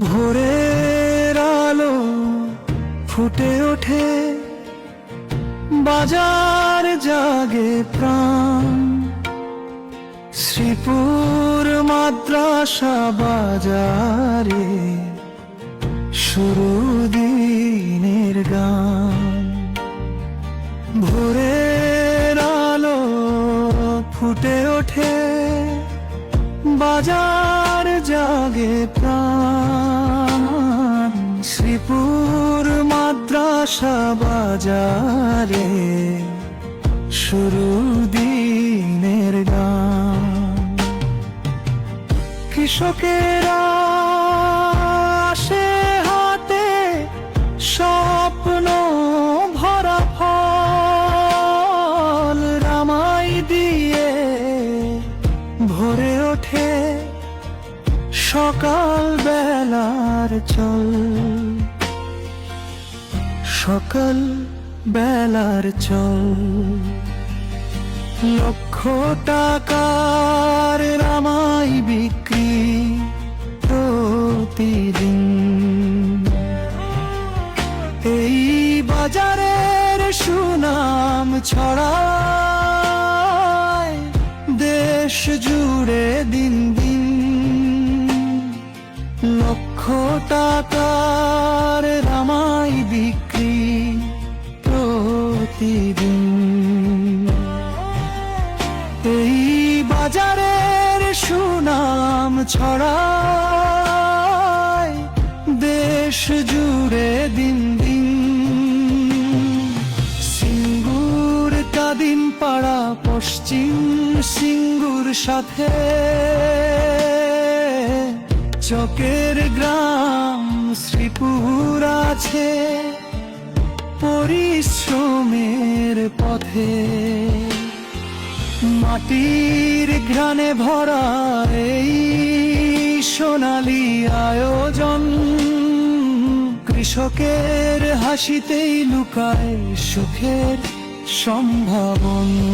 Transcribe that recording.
ভোরের আলো ফুটে ওঠে, বাজার জাগে প্রাণ। শ্রীপুর মাদ্রাসা বাজারে শুরু দিনের গান। ভোরের আলো ফুটে ওঠে, বাজার জাগে প্রাণ। শ্রীপুর মাদ্রাসা বাজারে শুরু দিনের গান। কৃষকেরা আসে হাতে, স্বপ্ন ভরা ফল রামাই দিয়ে ভরে ওঠে সকাল বেলার চল। সকাল বেলার চল, লক্ষ টাকার রামাই বিক্রি প্রতিদিন। এই বাজারের সুনাম ছড়ায় দেশ জুড়ে দিন দিন। লক্ষ টাকার রামাই বিক্রি প্রতিদিন। এই বাজারের সুনাম ছড়ায় দেশ জুড়ে দিন দিন। সিঙ্গুর কাদিম পাড়া পশ্চিম সিঙ্গুর সাথে চকের গ্রাম শ্রীপুর আছে পরিশ্রমের পথে। মাটির ঘ্রাণে ভরা এই সোনালী আয়োজন, কৃষকের হাসিতেই লুকায় সুখের সম্ভাবনা।